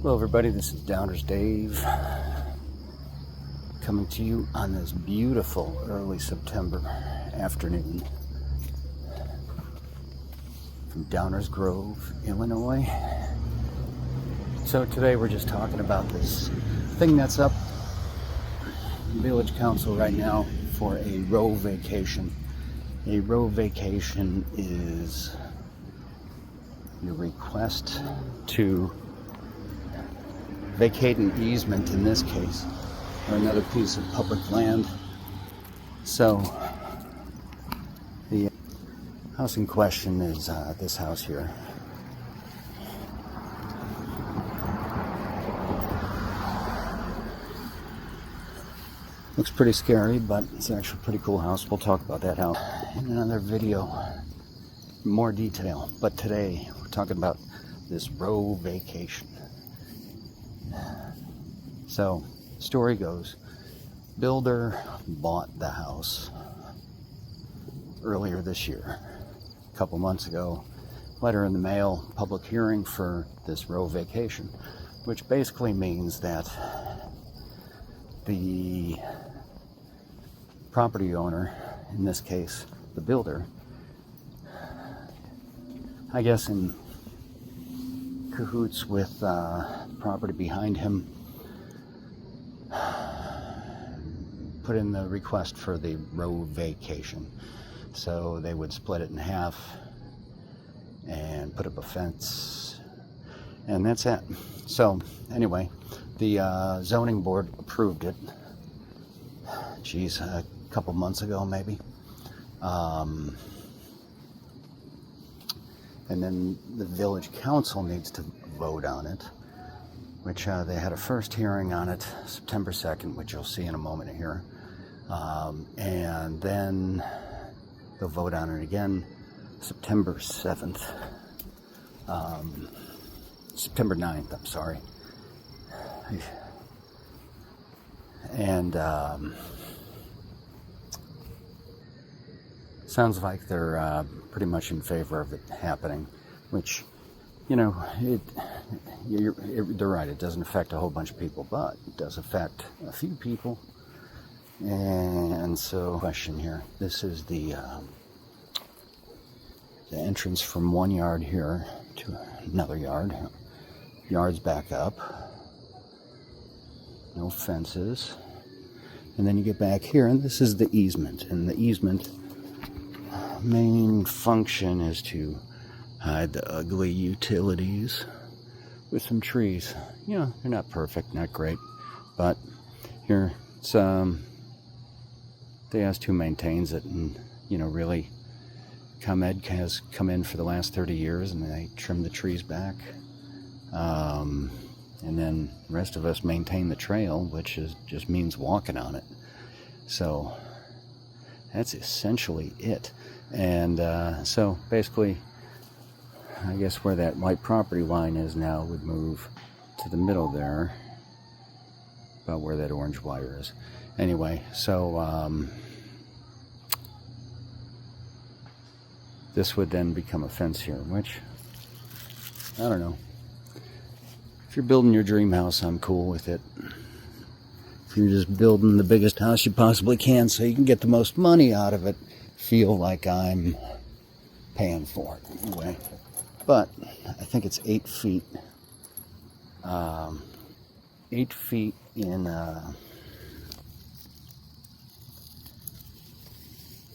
Hello everybody, this is Downers Dave coming to you on this beautiful early September afternoon from Downers Grove, Illinois. So today we're just talking about this thing that's up in Village Council right now for a row vacation. A row vacation is your request to vacate an easement in this case, or another piece of public land. So the house in question is this house here. Looks pretty scary, but it's actually a pretty cool house. We'll talk about that house in another video, more detail. But today we're talking about this row vacation. So, story goes, builder bought the house earlier this year, a couple months ago. Letter in the mail, public hearing for this row vacation, which basically means that the property owner, in this case the builder, I guess in cahoots with the property behind him, put in the request for the row vacation. So they would split it in half and put up a fence, and that's it. So anyway, the zoning board approved it, a couple months ago maybe. And then the village council needs to vote on it, which they had a first hearing on it September 2nd, which you'll see in a moment here. And then they'll vote on it again September 7th. September 9th, I'm sorry. And sounds like they're pretty much in favor of it happening, which, you know, they're right, it doesn't affect a whole bunch of people, but it does affect a few people. And so, question here, this is the entrance from one yard here to another yard. Yard's back up, no fences, and then you get back here, and this is the easement, and the easement main function is to hide the ugly utilities with some trees. You know, they're not perfect, not great, but here it's they asked who maintains it, and you know, really ComEd has come in for the last 30 years and they trim the trees back, and then the rest of us maintain the trail, which just means walking on it. So that's essentially it. And so basically, I guess where that white property line is now would move to the middle there, about where that orange wire is. Anyway, so this would then become a fence here, which, I don't know. If you're building your dream house, I'm cool with it. If you're just building the biggest house you possibly can so you can get the most money out of it, feel like I'm paying for it anyway. But I think it's 8 feet. 8 feet in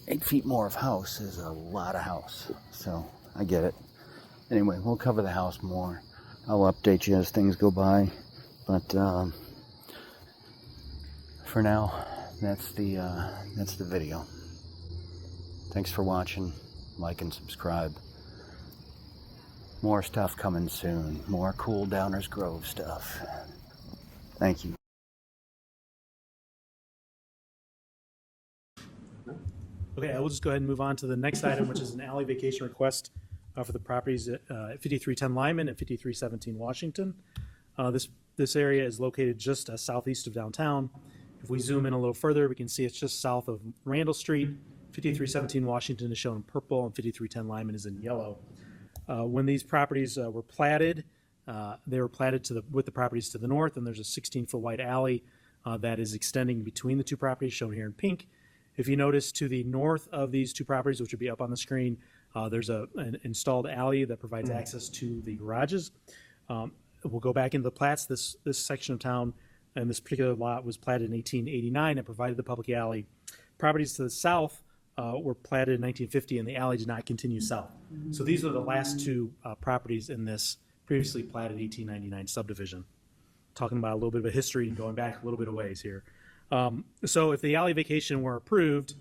8 feet more of house is a lot of house. So I get it. Anyway, we'll cover the house more. I'll update you as things go by. But for now, that's the video. Thanks for watching. Like and subscribe. More stuff coming soon. More cool Downers Grove stuff. Thank you. Okay, I will just go ahead and move on to the next item, which is an alley vacation request for the properties at 5310 Lyman and 5317 Washington. This area is located just southeast of downtown. If we zoom in a little further, we can see it's just south of Randall Street. 5317 Washington is shown in purple, and 5310 Lyman is in yellow. When these properties were platted, They were platted with the properties to the north, and there's a 16-foot wide alley that is extending between the two properties, shown here in pink. If you notice to the north of these two properties, which will be up on the screen, there's an installed alley that provides access to the garages. We'll go back into the plats. This section of town and this particular lot was platted in 1889 and provided the public alley. Properties to the south were platted in 1950, and the alley did not continue south. So these are the last two properties in this previously platted 1899 subdivision. Talking about a little bit of a history and going back a little bit of ways here. So if the alley vacation were approved,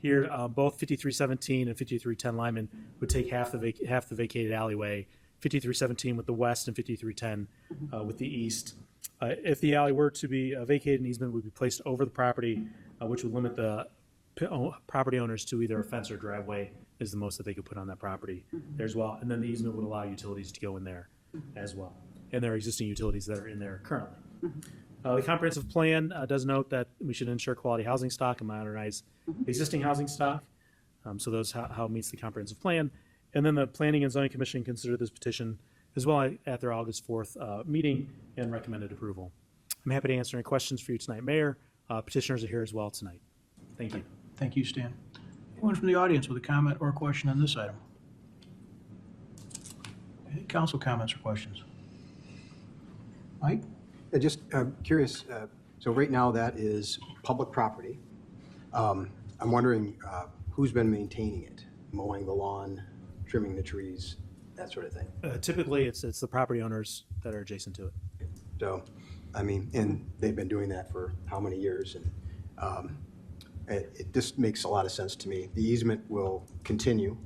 here both 5317 and 5310 Lyman would take half the vacated alleyway, 5317 with the west and 5310 with the east. If the alley were to be vacated, an easement would be placed over the property, which would limit the property owners to either a fence or driveway is the most that they could put on that property there as well. And then the easement would allow utilities to go in there as well. And there are existing utilities that are in there currently. The comprehensive plan does note that we should ensure quality housing stock and modernize existing housing stock. So those how it meets the comprehensive plan. And then the Planning and Zoning Commission considered this petition as well at their August 4th meeting and recommended approval. I'm happy to answer any questions for you tonight, Mayor. Petitioners are here as well tonight. Thank you. Thank you, Stan. Anyone from the audience with a comment or a question on this item? Any council comments or questions? Mike? Curious, so right now that is public property. I'm wondering who's been maintaining it, mowing the lawn, trimming the trees, that sort of thing. Typically, it's the property owners that are adjacent to it. So, I mean, and they've been doing that for how many years? And it just makes a lot of sense to me. The easement will continue,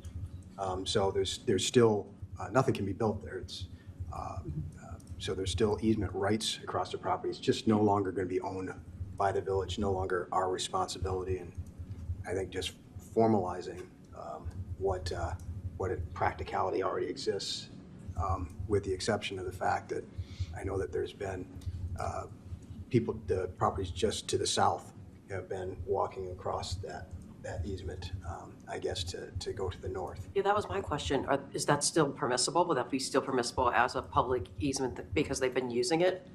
so there's still nothing can be built there. So there's still easement rights across the property. It's just no longer going to be owned by the village, no longer our responsibility. And I think just formalizing what practicality already exists, with the exception of the fact that I know that there's been the properties just to the south have been walking across that easement, I guess, to go to the north. Yeah, that was my question. Is that still permissible? Will that be still permissible as a public easement because they've been using it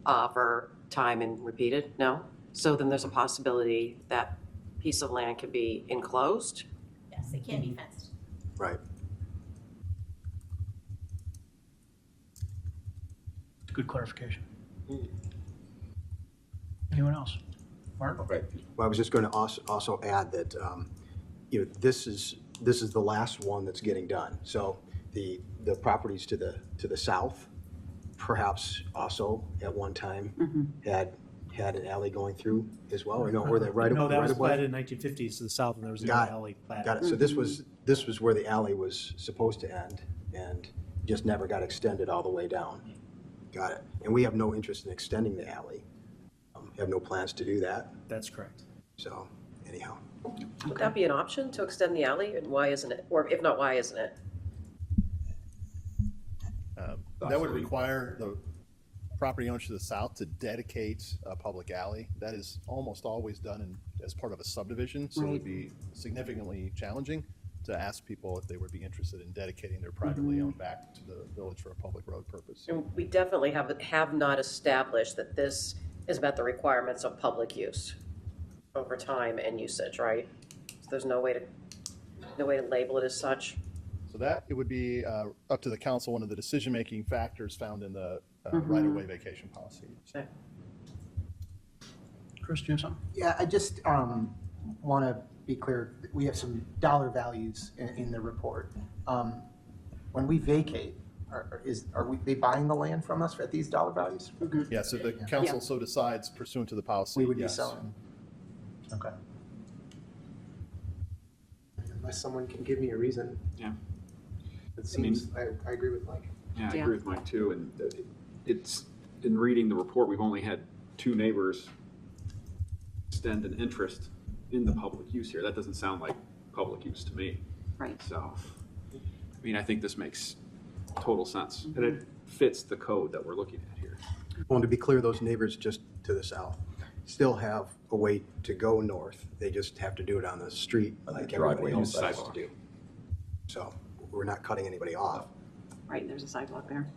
for time and repeated? No? So then there's a possibility that piece of land can be enclosed? Yes, it can be fenced. Right. Good clarification. Anyone else? Mark? Right. Well, I was just going to also add that this is the last one that's getting done. So the properties to the south, perhaps also at one time had an alley going through as well. Or no, or that right No, that was away? platted in 1950s to the south, and there was an alley platted. Got it. So this was where the alley was supposed to end, and just never got extended all the way down. Got it. And we have no interest in extending the alley. Have no plans to do that. That's correct. So anyhow. Would that be an option to extend the alley? And why isn't it? Or if not, why isn't it? That would require the property owners to the south to dedicate a public alley. That is almost always done as part of a subdivision, so it would be significantly challenging to ask people if they would be interested in dedicating their privately owned back to the village for a public road purpose. And we definitely have not established that this has met the requirements of public use over time and usage, right? So there's no way to label it as such. So that, it would be up to the council, one of the decision-making factors found in the right-of-way vacation policy. Okay. Chris, do you have something? Yeah, I just want to be clear. We have some dollar values in the report. When we vacate, are they buying the land from us at these dollar values? Yeah, so the council so decides pursuant to the policy. We would be yes. selling. Okay. Unless someone can give me a reason. Yeah. It seems, I agree with Mike. Yeah, I agree with Mike too. And it's, in reading the report, we've only had 2 neighbors extend an interest in the public use here. That doesn't sound like public use to me. Right. So, I mean, I think this makes total sense. And it fits the code that we're looking at here. Well, and to be clear, those neighbors just to the south still have a way to go north. They just have to do it on the street like everybody else has to do. So we're not cutting anybody off. Right, there's a sidewalk there.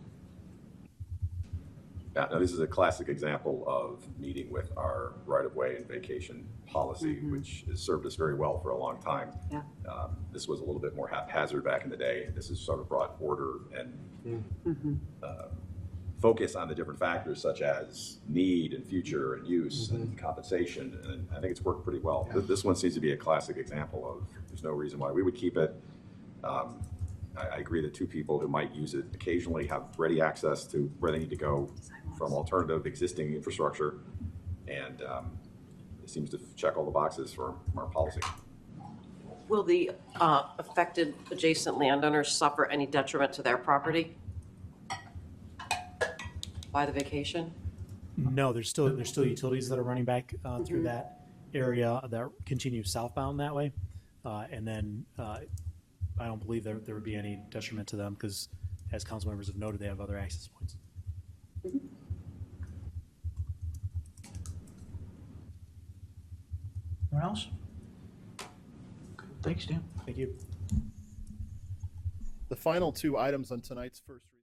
Yeah, now this is a classic example of meeting with our right-of-way and vacation policy, which has served us very well for a long time. Yeah. This was a little bit more haphazard back in the day. This has sort of brought order and focus on the different factors such as need and future and use and compensation, and I think it's worked pretty well. This one seems to be a classic example of there's no reason why we would keep it. I agree that two people who might use it occasionally have ready access to where they need to go from alternative existing infrastructure, and it seems to check all the boxes for our policy. Will the affected adjacent landowners suffer any detriment to their property by the vacation? No, there's still utilities that are running back through that area that continue southbound that way. And then I don't believe there would be any detriment to them because, as council members have noted, they have other access points. Anyone else? Thanks, Dan. Thank you. The final two items on tonight's first reading.